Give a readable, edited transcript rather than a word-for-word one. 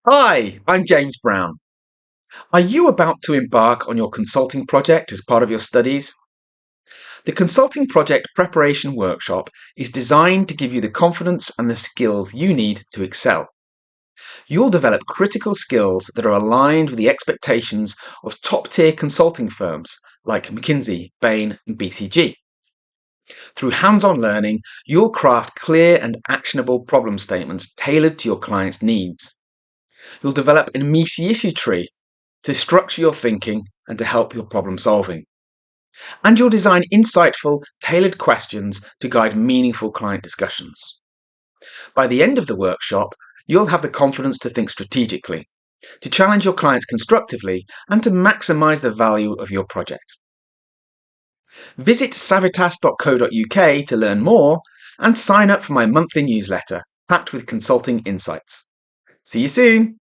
Hi, I'm James Brown. Are you about to embark on your consulting project as part of your studies? The Consulting Project Preparation Workshop is designed to give you the confidence and the skills you need to excel. You'll develop critical skills that are aligned with the expectations of top-tier consulting firms like McKinsey, Bain, and BCG. Through hands-on learning, you'll craft clear and actionable problem statements tailored to your clients' needs. You'll develop an immediate issue tree to structure your thinking and to help your problem solving. And you'll design insightful, tailored questions to guide meaningful client discussions. By the end of the workshop, you'll have the confidence to think strategically, to challenge your clients constructively, and to maximize the value of your project. Visit savitas.co.uk to learn more and sign up for my monthly newsletter, packed with consulting insights. See you soon!